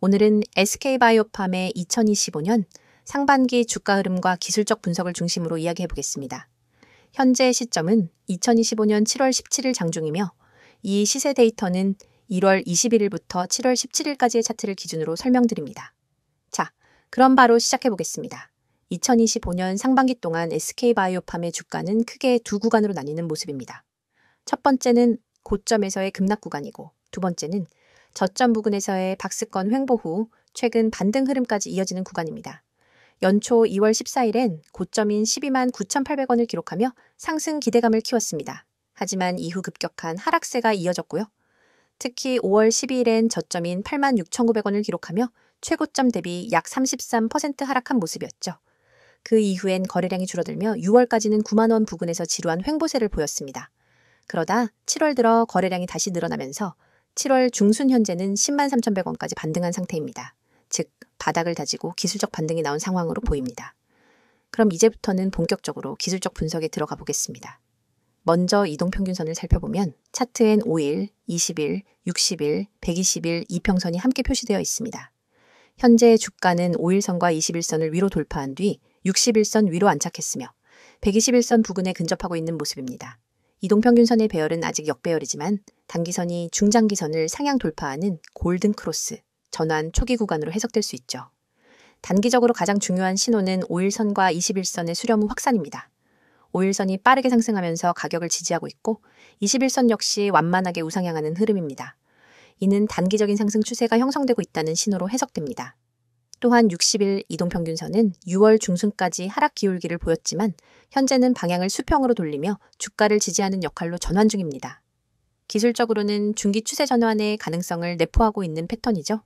오늘은 SK바이오팜의 2025년 상반기 주가 흐름과 기술적 분석을 중심으로 이야기해 보겠습니다. 현재 시점은 2025년 7월 17일 장중이며 이 시세 데이터는 1월 21일부터 7월 17일까지의 차트를 기준으로 설명드립니다. 자, 그럼 바로 시작해 보겠습니다. 2025년 상반기 동안 SK바이오팜의 주가는 크게 두 구간으로 나뉘는 모습입니다. 첫 번째는 고점에서의 급락 구간이고 두 번째는 저점 부근에서의 박스권 횡보 후 최근 반등 흐름까지 이어지는 구간입니다. 연초 2월 14일엔 고점인 12만 9,800원을 기록하며 상승 기대감을 키웠습니다. 하지만 이후 급격한 하락세가 이어졌고요. 특히 5월 12일엔 저점인 8만 6,900원을 기록하며 최고점 대비 약 33% 하락한 모습이었죠. 그 이후엔 거래량이 줄어들며 6월까지는 9만 원 부근에서 지루한 횡보세를 보였습니다. 그러다 7월 들어 거래량이 다시 늘어나면서 7월 중순 현재는 10만 3,100원까지 반등한 상태입니다. 즉, 바닥을 다지고 기술적 반등이 나온 상황으로 보입니다. 그럼 이제부터는 본격적으로 기술적 분석에 들어가 보겠습니다. 먼저 이동평균선을 살펴보면 차트엔 5일, 20일, 60일, 120일 이평선이 함께 표시되어 있습니다. 현재 주가는 5일선과 21선을 위로 돌파한 뒤 61선 위로 안착했으며 121선 부근에 근접하고 있는 모습입니다. 이동평균선의 배열은 아직 역배열이지만 단기선이 중장기선을 상향 돌파하는 골든 크로스, 전환 초기 구간으로 해석될 수 있죠. 단기적으로 가장 중요한 신호는 5일선과 21선의 수렴 후 확산입니다. 5일선이 빠르게 상승하면서 가격을 지지하고 있고 21선 역시 완만하게 우상향하는 흐름입니다. 이는 단기적인 상승 추세가 형성되고 있다는 신호로 해석됩니다. 또한 60일 이동평균선은 6월 중순까지 하락 기울기를 보였지만 현재는 방향을 수평으로 돌리며 주가를 지지하는 역할로 전환 중입니다. 기술적으로는 중기 추세 전환의 가능성을 내포하고 있는 패턴이죠.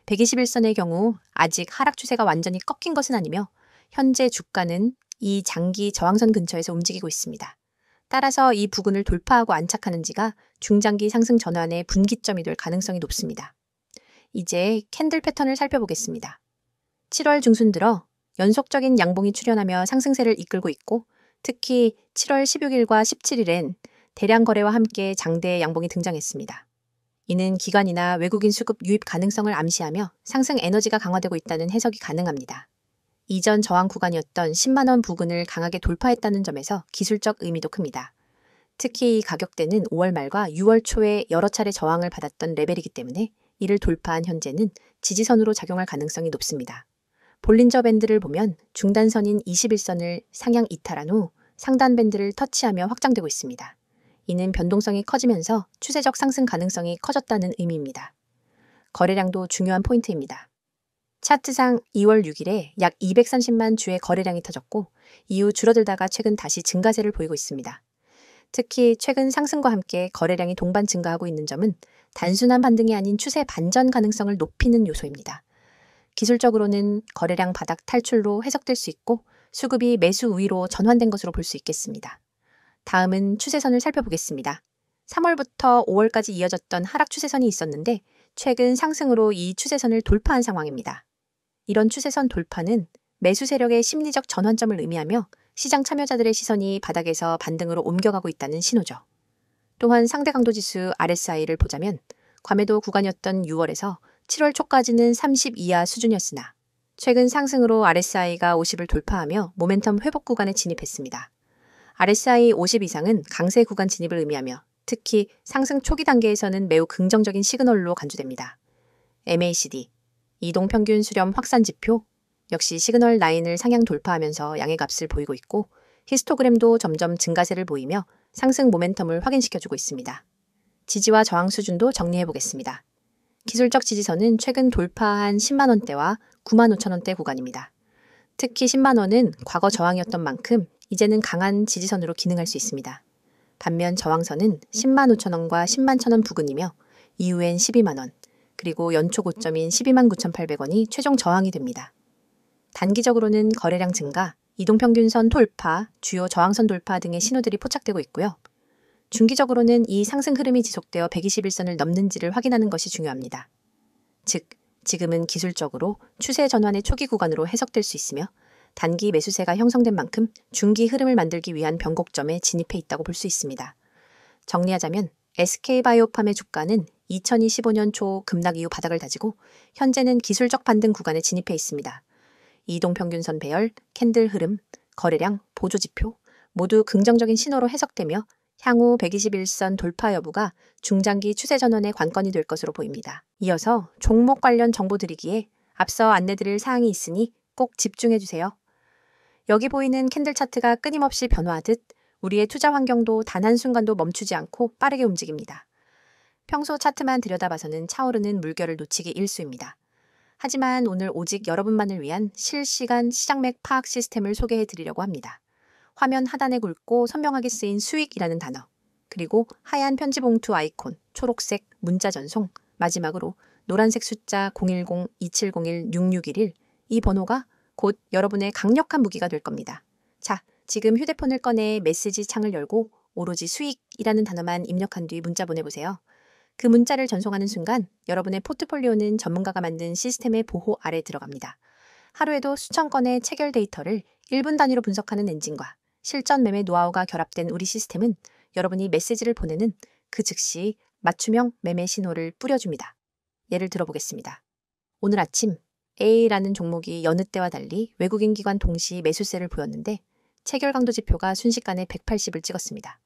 121선의 경우 아직 하락 추세가 완전히 꺾인 것은 아니며 현재 주가는 이 장기 저항선 근처에서 움직이고 있습니다. 따라서 이 부근을 돌파하고 안착하는지가 중장기 상승 전환의 분기점이 될 가능성이 높습니다. 이제 캔들 패턴을 살펴보겠습니다. 7월 중순 들어 연속적인 양봉이 출현하며 상승세를 이끌고 있고 특히 7월 16일과 17일엔 대량 거래와 함께 장대 양봉이 등장했습니다. 이는 기관이나 외국인 수급 유입 가능성을 암시하며 상승 에너지가 강화되고 있다는 해석이 가능합니다. 이전 저항 구간이었던 10만 원 부근을 강하게 돌파했다는 점에서 기술적 의미도 큽니다. 특히 이 가격대는 5월 말과 6월 초에 여러 차례 저항을 받았던 레벨이기 때문에 이를 돌파한 현재는 지지선으로 작용할 가능성이 높습니다. 볼린저 밴드를 보면 중단선인 21선을 상향 이탈한 후 상단 밴드를 터치하며 확장되고 있습니다. 이는 변동성이 커지면서 추세적 상승 가능성이 커졌다는 의미입니다. 거래량도 중요한 포인트입니다. 차트상 2월 6일에 약 230만 주의 거래량이 터졌고 이후 줄어들다가 최근 다시 증가세를 보이고 있습니다. 특히 최근 상승과 함께 거래량이 동반 증가하고 있는 점은 단순한 반등이 아닌 추세 반전 가능성을 높이는 요소입니다. 기술적으로는 거래량 바닥 탈출로 해석될 수 있고 수급이 매수 우위로 전환된 것으로 볼 수 있겠습니다. 다음은 추세선을 살펴보겠습니다. 3월부터 5월까지 이어졌던 하락 추세선이 있었는데 최근 상승으로 이 추세선을 돌파한 상황입니다. 이런 추세선 돌파는 매수 세력의 심리적 전환점을 의미하며 시장 참여자들의 시선이 바닥에서 반등으로 옮겨가고 있다는 신호죠. 또한 상대 강도 지수 RSI를 보자면 과매도 구간이었던 6월에서 7월 초까지는 30 이하 수준이었으나 최근 상승으로 RSI가 50을 돌파하며 모멘텀 회복 구간에 진입했습니다. RSI 50 이상은 강세 구간 진입을 의미하며 특히 상승 초기 단계에서는 매우 긍정적인 시그널로 간주됩니다. MACD, 이동평균 수렴 확산 지표, 역시 시그널 라인을 상향 돌파하면서 양의 값을 보이고 있고 히스토그램도 점점 증가세를 보이며 상승 모멘텀을 확인시켜주고 있습니다. 지지와 저항 수준도 정리해보겠습니다. 기술적 지지선은 최근 돌파한 10만 원대와 9만 5천 원대 구간입니다. 특히 10만 원은 과거 저항이었던 만큼 이제는 강한 지지선으로 기능할 수 있습니다. 반면 저항선은 10만 5천 원과 10만 1천 원 부근이며 이후엔 12만 원, 그리고 연초 고점인 12만 9,800원이 최종 저항이 됩니다. 단기적으로는 거래량 증가, 이동평균선 돌파, 주요 저항선 돌파 등의 신호들이 포착되고 있고요. 중기적으로는 이 상승 흐름이 지속되어 121선을 넘는지를 확인하는 것이 중요합니다. 즉, 지금은 기술적으로 추세 전환의 초기 구간으로 해석될 수 있으며 단기 매수세가 형성된 만큼 중기 흐름을 만들기 위한 변곡점에 진입해 있다고 볼 수 있습니다. 정리하자면 SK바이오팜의 주가는 2025년 초 급락 이후 바닥을 다지고 현재는 기술적 반등 구간에 진입해 있습니다. 이동평균선 배열, 캔들 흐름, 거래량, 보조지표 모두 긍정적인 신호로 해석되며 향후 121선 돌파 여부가 중장기 추세 전환의 관건이 될 것으로 보입니다. 이어서 종목 관련 정보 드리기에 앞서 안내드릴 사항이 있으니 꼭 집중해주세요. 여기 보이는 캔들 차트가 끊임없이 변화하듯 우리의 투자 환경도 단 한순간도 멈추지 않고 빠르게 움직입니다. 평소 차트만 들여다봐서는 차오르는 물결을 놓치기 일쑤입니다. 하지만 오늘 오직 여러분만을 위한 실시간 시장맥 파악 시스템을 소개해 드리려고 합니다. 화면 하단에 굵고 선명하게 쓰인 수익이라는 단어, 그리고 하얀 편지 봉투 아이콘, 초록색 문자 전송, 마지막으로 노란색 숫자 010-2701-6611, 이 번호가 곧 여러분의 강력한 무기가 될 겁니다. 자, 지금 휴대폰을 꺼내 메시지 창을 열고 오로지 수익이라는 단어만 입력한 뒤 문자 보내보세요. 그 문자를 전송하는 순간 여러분의 포트폴리오는 전문가가 만든 시스템의 보호 아래 들어갑니다. 하루에도 수천 건의 체결 데이터를 1분 단위로 분석하는 엔진과 실전 매매 노하우가 결합된 우리 시스템은 여러분이 메시지를 보내는 그 즉시 맞춤형 매매 신호를 뿌려줍니다. 예를 들어보겠습니다. 오늘 아침 A라는 종목이 여느 때와 달리 외국인 기관 동시 매수세를 보였는데 체결 강도 지표가 순식간에 180을 찍었습니다.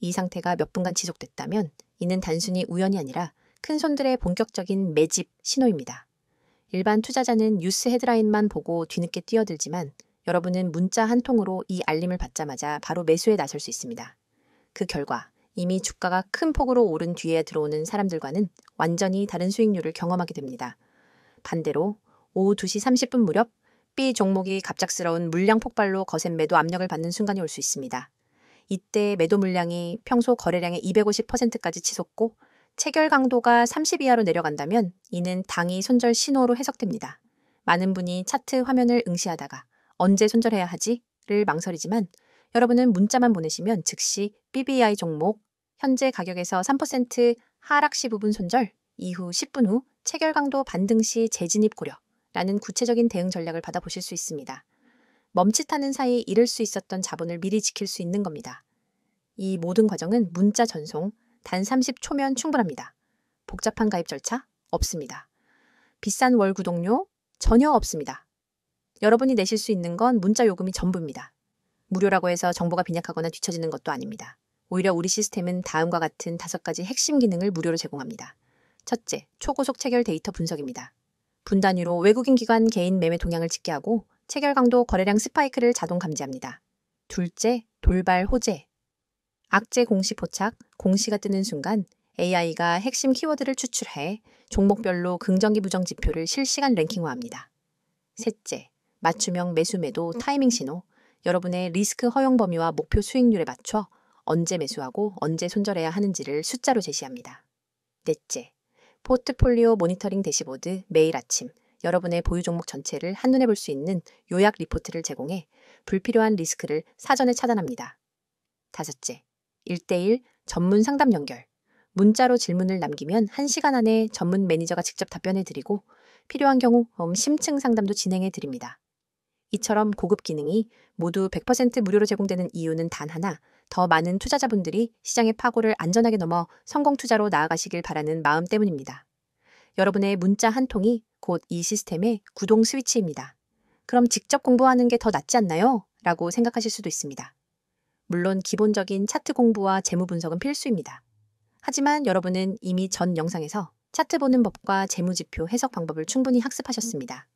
이 상태가 몇 분간 지속됐다면 이는 단순히 우연이 아니라 큰손들의 본격적인 매집 신호입니다. 일반 투자자는 뉴스 헤드라인만 보고 뒤늦게 뛰어들지만 여러분은 문자 한 통으로 이 알림을 받자마자 바로 매수에 나설 수 있습니다. 그 결과 이미 주가가 큰 폭으로 오른 뒤에 들어오는 사람들과는 완전히 다른 수익률을 경험하게 됩니다. 반대로 오후 2시 30분 무렵 B 종목이 갑작스러운 물량 폭발로 거센 매도 압력을 받는 순간이 올 수 있습니다. 이때 매도 물량이 평소 거래량의 250%까지 치솟고 체결 강도가 30 이하로 내려간다면 이는 당이 손절 신호로 해석됩니다. 많은 분이 차트 화면을 응시하다가 언제 손절해야 하지를 망설이지만 여러분은 문자만 보내시면 즉시 BBI 종목 현재 가격에서 3% 하락 시 부분 손절, 이후 10분 후 체결 강도 반등 시 재진입 고려라는 구체적인 대응 전략을 받아보실 수 있습니다. 멈칫하는 사이 잃을 수 있었던 자본을 미리 지킬 수 있는 겁니다. 이 모든 과정은 문자 전송 단 30초면 충분합니다. 복잡한 가입 절차 없습니다. 비싼 월 구독료 전혀 없습니다. 여러분이 내실 수 있는 건 문자 요금이 전부입니다. 무료라고 해서 정보가 빈약하거나 뒤처지는 것도 아닙니다. 오히려 우리 시스템은 다음과 같은 5가지 핵심 기능을 무료로 제공합니다. 첫째, 초고속 체결 데이터 분석입니다. 분 단위로 외국인 기관 개인 매매 동향을 집계하고 체결 강도 거래량 스파이크를 자동 감지합니다. 둘째, 돌발 호재. 악재 공시 포착, 공시가 뜨는 순간 AI가 핵심 키워드를 추출해 종목별로 긍정기 부정 지표를 실시간 랭킹화합니다. 셋째, 맞춤형 매수 매도 타이밍 신호. 여러분의 리스크 허용 범위와 목표 수익률에 맞춰 언제 매수하고 언제 손절해야 하는지를 숫자로 제시합니다. 넷째, 포트폴리오 모니터링 대시보드 매일 아침 여러분의 보유 종목 전체를 한눈에 볼 수 있는 요약 리포트를 제공해 불필요한 리스크를 사전에 차단합니다. 다섯째, 1대1 전문 상담 연결. 문자로 질문을 남기면 1시간 안에 전문 매니저가 직접 답변해 드리고 필요한 경우 심층 상담도 진행해 드립니다. 이처럼 고급 기능이 모두 100% 무료로 제공되는 이유는 단 하나, 더 많은 투자자분들이 시장의 파고를 안전하게 넘어 성공 투자로 나아가시길 바라는 마음 때문입니다. 여러분의 문자 한 통이 곧 이 시스템의 구동 스위치입니다. 그럼 직접 공부하는 게 더 낫지 않나요? 라고 생각하실 수도 있습니다. 물론 기본적인 차트 공부와 재무 분석은 필수입니다. 하지만 여러분은 이미 전 영상에서 차트 보는 법과 재무지표 해석 방법을 충분히 학습하셨습니다.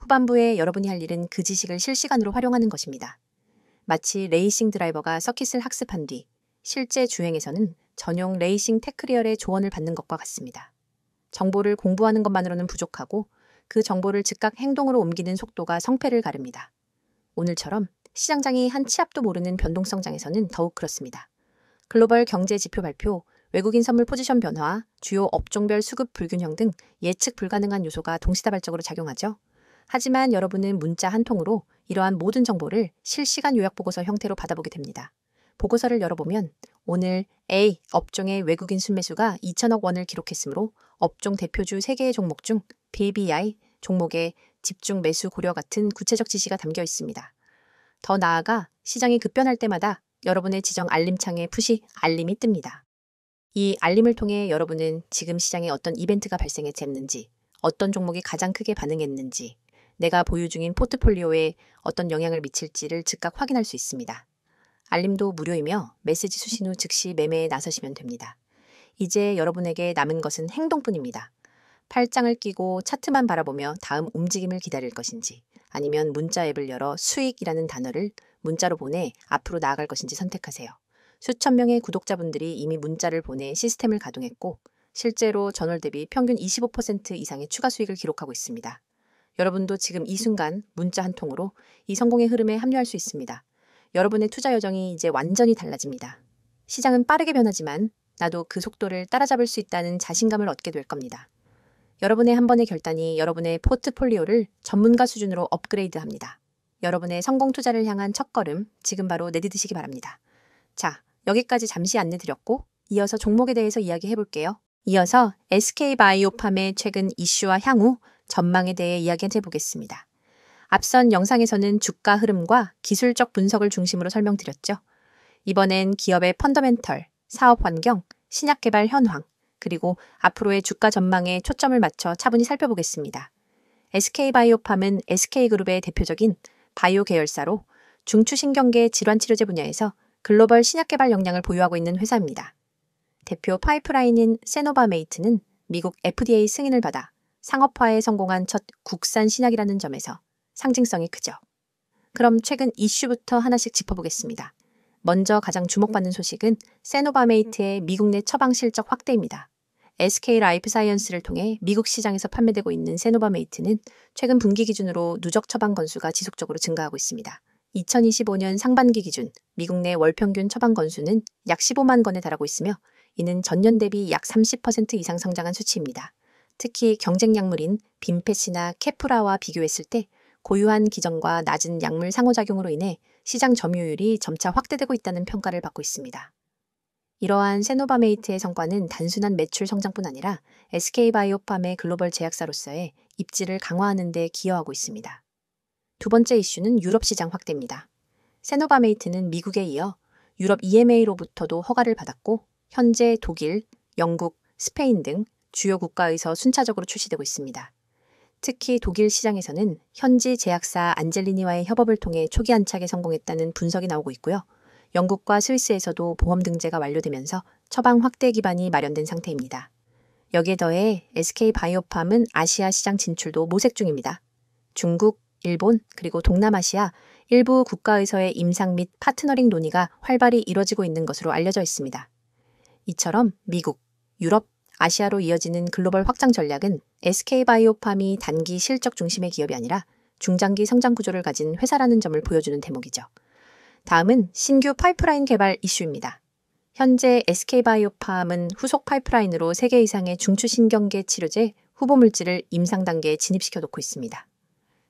후반부에 여러분이 할 일은 그 지식을 실시간으로 활용하는 것입니다. 마치 레이싱 드라이버가 서킷을 학습한 뒤 실제 주행에서는 전용 레이싱 테크리얼의 조언을 받는 것과 같습니다. 정보를 공부하는 것만으로는 부족하고 그 정보를 즉각 행동으로 옮기는 속도가 성패를 가릅니다. 오늘처럼 시장장이 한 치 앞도 모르는 변동성장에서는 더욱 그렇습니다. 글로벌 경제 지표 발표, 외국인 선물 포지션 변화, 주요 업종별 수급 불균형 등 예측 불가능한 요소가 동시다발적으로 작용하죠. 하지만 여러분은 문자 한 통으로 이러한 모든 정보를 실시간 요약 보고서 형태로 받아보게 됩니다. 보고서를 열어보면 오늘 A 업종의 외국인 순매수가 2천억 원을 기록했으므로 업종 대표주 3개의 종목 중 BBI 종목의 집중 매수 고려 같은 구체적 지시가 담겨 있습니다. 더 나아가 시장이 급변할 때마다 여러분의 지정 알림창에 푸시 알림이 뜹니다. 이 알림을 통해 여러분은 지금 시장에 어떤 이벤트가 발생했는지, 어떤 종목이 가장 크게 반응했는지, 내가 보유 중인 포트폴리오에 어떤 영향을 미칠지를 즉각 확인할 수 있습니다. 알림도 무료이며 메시지 수신 후 즉시 매매에 나서시면 됩니다. 이제 여러분에게 남은 것은 행동뿐입니다. 팔짱을 끼고 차트만 바라보며 다음 움직임을 기다릴 것인지, 아니면 문자 앱을 열어 수익이라는 단어를 문자로 보내 앞으로 나아갈 것인지 선택하세요. 수천 명의 구독자분들이 이미 문자를 보내 시스템을 가동했고, 실제로 전월 대비 평균 25% 이상의 추가 수익을 기록하고 있습니다. 여러분도 지금 이 순간 문자 한 통으로 이 성공의 흐름에 합류할 수 있습니다. 여러분의 투자 여정이 이제 완전히 달라집니다. 시장은 빠르게 변하지만 나도 그 속도를 따라잡을 수 있다는 자신감을 얻게 될 겁니다. 여러분의 한 번의 결단이 여러분의 포트폴리오를 전문가 수준으로 업그레이드합니다. 여러분의 성공 투자를 향한 첫걸음, 지금 바로 내디디시기 바랍니다. 자, 여기까지 잠시 안내 드렸고, 이어서 종목에 대해서 이야기해 볼게요. 이어서 SK바이오팜의 최근 이슈와 향후 전망에 대해 이야기해 보겠습니다. 앞선 영상에서는 주가 흐름과 기술적 분석을 중심으로 설명드렸죠. 이번엔 기업의 펀더멘털, 사업 환경, 신약 개발 현황, 그리고 앞으로의 주가 전망에 초점을 맞춰 차분히 살펴보겠습니다. SK바이오팜은 SK그룹의 대표적인 바이오 계열사로 중추신경계 질환치료제 분야에서 글로벌 신약 개발 역량을 보유하고 있는 회사입니다. 대표 파이프라인인 세노바메이트는 미국 FDA 승인을 받아 상업화에 성공한 첫 국산 신약이라는 점에서 상징성이 크죠. 그럼 최근 이슈부터 하나씩 짚어보겠습니다. 먼저 가장 주목받는 소식은 세노바메이트의 미국 내 처방 실적 확대입니다. SK 라이프사이언스를 통해 미국 시장에서 판매되고 있는 세노바메이트는 최근 분기 기준으로 누적 처방 건수가 지속적으로 증가하고 있습니다. 2025년 상반기 기준 미국 내 월 평균 처방 건수는 약 15만 건에 달하고 있으며 이는 전년 대비 약 30% 이상 성장한 수치입니다. 특히 경쟁 약물인 빈페시나 케프라와 비교했을 때 고유한 기전과 낮은 약물 상호작용으로 인해 시장 점유율이 점차 확대되고 있다는 평가를 받고 있습니다. 이러한 세노바메이트의 성과는 단순한 매출 성장뿐 아니라 SK바이오팜의 글로벌 제약사로서의 입지를 강화하는 데 기여하고 있습니다. 두 번째 이슈는 유럽 시장 확대입니다. 세노바메이트는 미국에 이어 유럽 EMA로부터도 허가를 받았고 현재 독일, 영국, 스페인 등 주요 국가에서 순차적으로 출시되고 있습니다. 특히 독일 시장에서는 현지 제약사 안젤리니와의 협업을 통해 초기 안착에 성공했다는 분석이 나오고 있고요. 영국과 스위스에서도 보험 등재가 완료되면서 처방 확대 기반이 마련된 상태입니다. 여기에 더해 SK바이오팜은 아시아 시장 진출도 모색 중입니다. 중국, 일본, 그리고 동남아시아 일부 국가에서의 임상 및 파트너링 논의가 활발히 이뤄지고 있는 것으로 알려져 있습니다. 이처럼 미국, 유럽, 아시아로 이어지는 글로벌 확장 전략은 SK바이오팜이 단기 실적 중심의 기업이 아니라 중장기 성장 구조를 가진 회사라는 점을 보여주는 대목이죠. 다음은 신규 파이프라인 개발 이슈입니다. 현재 SK바이오팜은 후속 파이프라인으로 3개 이상의 중추신경계 치료제 후보 물질을 임상 단계에 진입시켜 놓고 있습니다.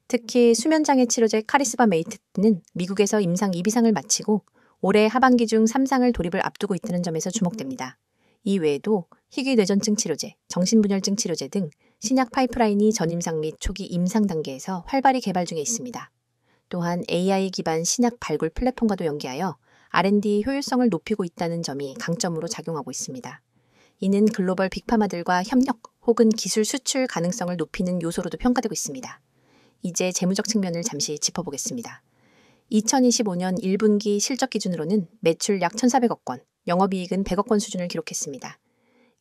특히 수면장애 치료제 카리스바메이트는 미국에서 임상 2비상을 마치고 올해 하반기 중 3상을 돌입을 앞두고 있다는 점에서 주목됩니다. 이 외에도 희귀뇌전증 치료제, 정신분열증 치료제 등 신약 파이프라인이 전임상 및 초기 임상 단계에서 활발히 개발 중에 있습니다. 또한 AI 기반 신약 발굴 플랫폼과도 연계하여 R&D 효율성을 높이고 있다는 점이 강점으로 작용하고 있습니다. 이는 글로벌 빅파마들과 협력 혹은 기술 수출 가능성을 높이는 요소로도 평가되고 있습니다. 이제 재무적 측면을 잠시 짚어보겠습니다. 2025년 1분기 실적 기준으로는 매출 약 1,400억 원, 영업이익은 100억 원 수준을 기록했습니다.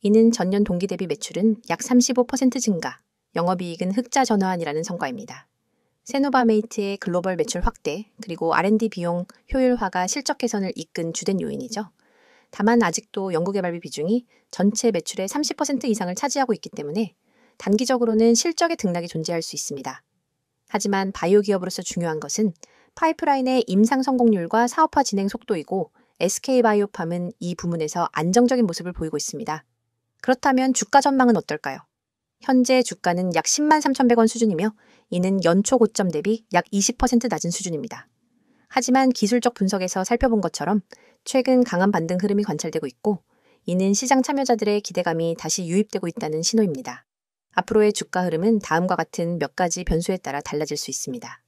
이는 전년 동기 대비 매출은 약 35% 증가, 영업이익은 흑자 전환이라는 성과입니다. 세노바메이트의 글로벌 매출 확대, 그리고 R&D 비용 효율화가 실적 개선을 이끈 주된 요인이죠. 다만 아직도 연구개발비 비중이 전체 매출의 30% 이상을 차지하고 있기 때문에 단기적으로는 실적의 등락이 존재할 수 있습니다. 하지만 바이오 기업으로서 중요한 것은 파이프라인의 임상 성공률과 사업화 진행 속도이고 SK바이오팜은 이 부문에서 안정적인 모습을 보이고 있습니다. 그렇다면 주가 전망은 어떨까요? 현재 주가는 약 10만 3,100원 수준이며 이는 연초 고점 대비 약 20% 낮은 수준입니다. 하지만 기술적 분석에서 살펴본 것처럼 최근 강한 반등 흐름이 관찰되고 있고 이는 시장 참여자들의 기대감이 다시 유입되고 있다는 신호입니다. 앞으로의 주가 흐름은 다음과 같은 몇 가지 변수에 따라 달라질 수 있습니다.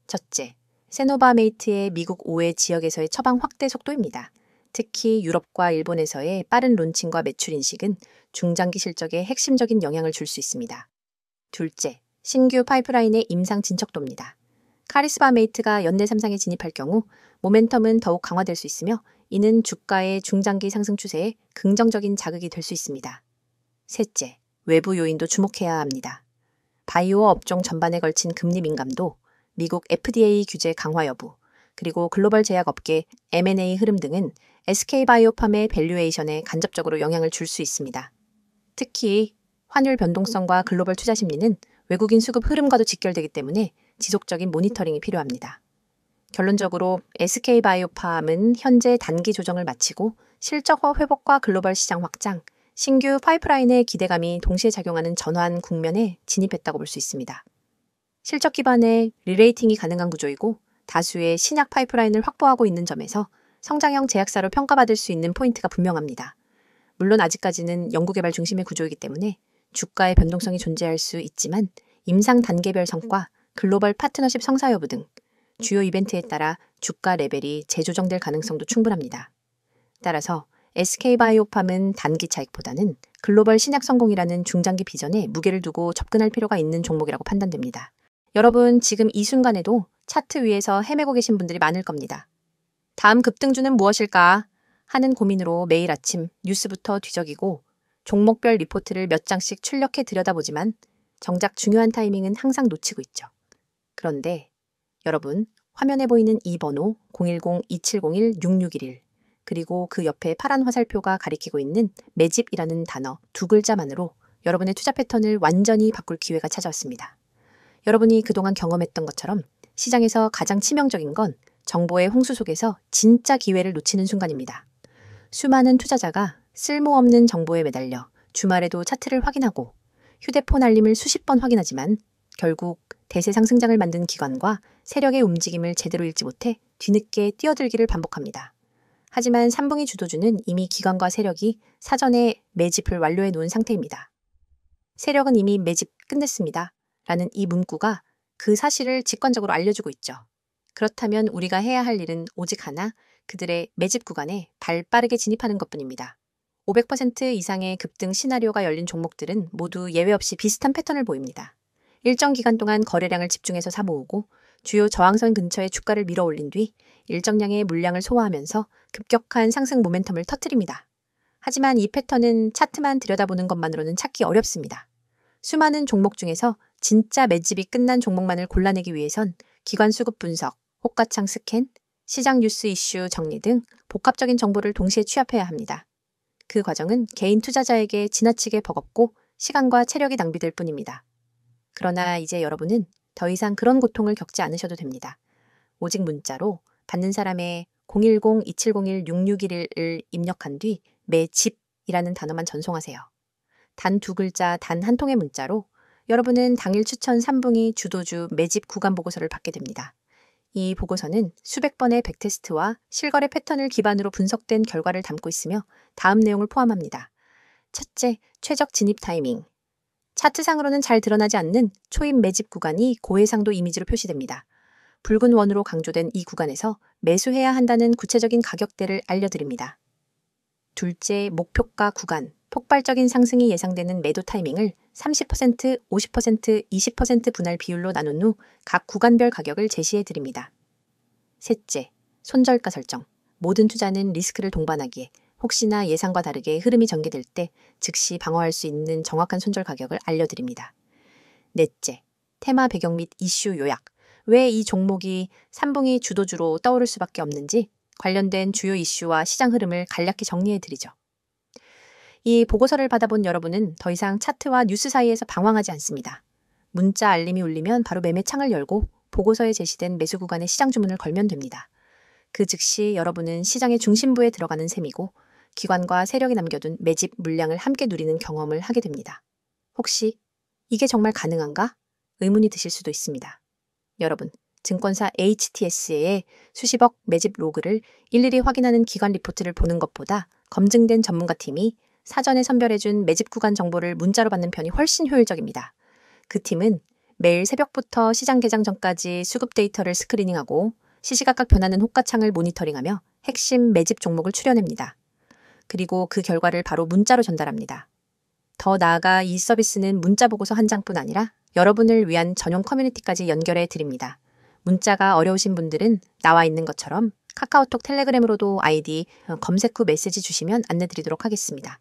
첫째, 세노바메이트의 미국 5회 지역에서의 처방 확대 속도입니다. 특히 유럽과 일본에서의 빠른 론칭과 매출 인식은 중장기 실적에 핵심적인 영향을 줄 수 있습니다. 둘째, 신규 파이프라인의 임상 진척도입니다. 카리스마 메이트가 연내 3상에 진입할 경우 모멘텀은 더욱 강화될 수 있으며 이는 주가의 중장기 상승 추세에 긍정적인 자극이 될 수 있습니다. 셋째, 외부 요인도 주목해야 합니다. 바이오 업종 전반에 걸친 금리 민감도, 미국 FDA 규제 강화 여부, 그리고 글로벌 제약업계 M&A 흐름 등은 SK바이오팜의 밸류에이션에 간접적으로 영향을 줄 수 있습니다. 특히 환율 변동성과 글로벌 투자 심리는 외국인 수급 흐름과도 직결되기 때문에 지속적인 모니터링이 필요합니다. 결론적으로 SK바이오팜은 현재 단기 조정을 마치고 실적화 회복과 글로벌 시장 확장, 신규 파이프라인의 기대감이 동시에 작용하는 전환 국면에 진입했다고 볼 수 있습니다. 실적 기반의 리레이팅이 가능한 구조이고 다수의 신약 파이프라인을 확보하고 있는 점에서 성장형 제약사로 평가받을 수 있는 포인트가 분명합니다. 물론 아직까지는 연구개발 중심의 구조이기 때문에 주가의 변동성이 존재할 수 있지만 임상 단계별 성과, 글로벌 파트너십 성사 여부 등 주요 이벤트에 따라 주가 레벨이 재조정될 가능성도 충분합니다. 따라서 SK바이오팜은 단기 차익보다는 글로벌 신약 성공이라는 중장기 비전에 무게를 두고 접근할 필요가 있는 종목이라고 판단됩니다. 여러분, 지금 이 순간에도 차트 위에서 헤매고 계신 분들이 많을 겁니다. 다음 급등주는 무엇일까 하는 고민으로 매일 아침 뉴스부터 뒤적이고 종목별 리포트를 몇 장씩 출력해 들여다보지만 정작 중요한 타이밍은 항상 놓치고 있죠. 그런데 여러분, 화면에 보이는 이 번호 010-2701-6611 그리고 그 옆에 파란 화살표가 가리키고 있는 매집이라는 단어 두 글자만으로 여러분의 투자 패턴을 완전히 바꿀 기회가 찾아왔습니다. 여러분이 그동안 경험했던 것처럼 시장에서 가장 치명적인 건 정보의 홍수 속에서 진짜 기회를 놓치는 순간입니다. 수많은 투자자가 쓸모없는 정보에 매달려 주말에도 차트를 확인하고 휴대폰 알림을 수십 번 확인하지만 결국 대세 상승장을 만든 기관과 세력의 움직임을 제대로 읽지 못해 뒤늦게 뛰어들기를 반복합니다. 하지만 3분기 주도주는 이미 기관과 세력이 사전에 매집을 완료해 놓은 상태입니다. 세력은 이미 매집 끝냈습니다. 라는 이 문구가 그 사실을 직관적으로 알려주고 있죠. 그렇다면 우리가 해야 할 일은 오직 하나, 그들의 매집 구간에 발 빠르게 진입하는 것뿐입니다. 500% 이상의 급등 시나리오가 열린 종목들은 모두 예외 없이 비슷한 패턴을 보입니다. 일정 기간 동안 거래량을 집중해서 사모으고 주요 저항선 근처에 주가를 밀어 올린 뒤 일정량의 물량을 소화하면서 급격한 상승 모멘텀을 터뜨립니다. 하지만 이 패턴은 차트만 들여다보는 것만으로는 찾기 어렵습니다. 수많은 종목 중에서 진짜 매집이 끝난 종목만을 골라내기 위해선 기관 수급 분석, 호가창 스캔, 시장 뉴스 이슈 정리 등 복합적인 정보를 동시에 취합해야 합니다. 그 과정은 개인 투자자에게 지나치게 버겁고 시간과 체력이 낭비될 뿐입니다. 그러나 이제 여러분은 더 이상 그런 고통을 겪지 않으셔도 됩니다. 오직 문자로 받는 사람의 010-2701-6611을 입력한 뒤 매집이라는 단어만 전송하세요. 단 두 글자, 단 한 통의 문자로 여러분은 당일 추천 3분기 주도주 매집 구간 보고서를 받게 됩니다. 이 보고서는 수백 번의 백테스트와 실거래 패턴을 기반으로 분석된 결과를 담고 있으며 다음 내용을 포함합니다. 첫째, 최적 진입 타이밍. 차트상으로는 잘 드러나지 않는 초입 매집 구간이 고해상도 이미지로 표시됩니다. 붉은 원으로 강조된 이 구간에서 매수해야 한다는 구체적인 가격대를 알려드립니다. 둘째, 목표가 구간. 폭발적인 상승이 예상되는 매도 타이밍을 30%, 50%, 20% 분할 비율로 나눈 후 각 구간별 가격을 제시해 드립니다. 셋째, 손절가 설정. 모든 투자는 리스크를 동반하기에 혹시나 예상과 다르게 흐름이 전개될 때 즉시 방어할 수 있는 정확한 손절 가격을 알려드립니다. 넷째, 테마 배경 및 이슈 요약. 왜 이 종목이 3분기 주도주로 떠오를 수밖에 없는지 관련된 주요 이슈와 시장 흐름을 간략히 정리해드리죠. 이 보고서를 받아본 여러분은 더 이상 차트와 뉴스 사이에서 방황하지 않습니다. 문자 알림이 울리면 바로 매매 창을 열고 보고서에 제시된 매수 구간의 시장 주문을 걸면 됩니다. 그 즉시 여러분은 시장의 중심부에 들어가는 셈이고 기관과 세력이 남겨둔 매집 물량을 함께 누리는 경험을 하게 됩니다. 혹시 이게 정말 가능한가? 의문이 드실 수도 있습니다. 여러분, 증권사 HTS의 수십억 매집 로그를 일일이 확인하는 기관 리포트를 보는 것보다 검증된 전문가팀이 사전에 선별해준 매집 구간 정보를 문자로 받는 편이 훨씬 효율적입니다. 그 팀은 매일 새벽부터 시장 개장 전까지 수급 데이터를 스크리닝하고 시시각각 변하는 호가창을 모니터링하며 핵심 매집 종목을 추려냅니다. 그리고 그 결과를 바로 문자로 전달합니다. 더 나아가 이 서비스는 문자 보고서 한 장뿐 아니라 여러분을 위한 전용 커뮤니티까지 연결해 드립니다. 문자가 어려우신 분들은 나와 있는 것처럼 카카오톡 텔레그램으로도 아이디 검색 후 메시지 주시면 안내드리도록 하겠습니다.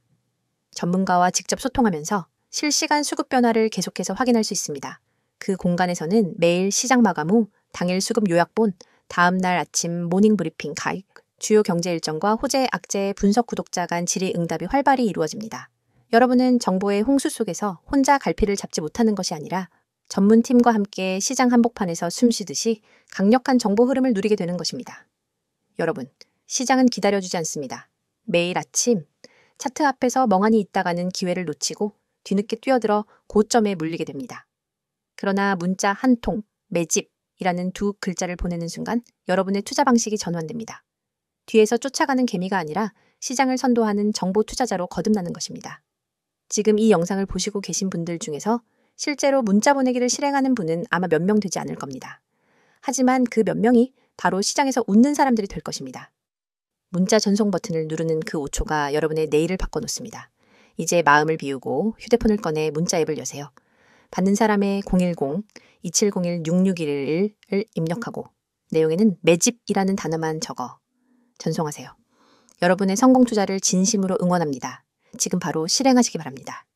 전문가와 직접 소통하면서 실시간 수급 변화를 계속해서 확인할 수 있습니다. 그 공간에서는 매일 시장 마감 후 당일 수급 요약본, 다음날 아침 모닝 브리핑 가입, 주요 경제 일정과 호재, 악재, 분석 구독자 간 질의응답이 활발히 이루어집니다. 여러분은 정보의 홍수 속에서 혼자 갈피를 잡지 못하는 것이 아니라 전문팀과 함께 시장 한복판에서 숨쉬듯이 강력한 정보 흐름을 누리게 되는 것입니다. 여러분, 시장은 기다려주지 않습니다. 매일 아침 차트 앞에서 멍하니 있다가는 기회를 놓치고 뒤늦게 뛰어들어 고점에 물리게 됩니다. 그러나 문자 한 통, 매집이라는 두 글자를 보내는 순간 여러분의 투자 방식이 전환됩니다. 뒤에서 쫓아가는 개미가 아니라 시장을 선도하는 정보 투자자로 거듭나는 것입니다. 지금 이 영상을 보시고 계신 분들 중에서 실제로 문자 보내기를 실행하는 분은 아마 몇 명 되지 않을 겁니다. 하지만 그 몇 명이 바로 시장에서 웃는 사람들이 될 것입니다. 문자 전송 버튼을 누르는 그 5초가 여러분의 내일을 바꿔놓습니다. 이제 마음을 비우고 휴대폰을 꺼내 문자 앱을 여세요. 받는 사람의 010-2701-6611을 입력하고 내용에는 매집이라는 단어만 적어 전송하세요. 여러분의 성공 투자를 진심으로 응원합니다. 지금 바로 실행하시기 바랍니다.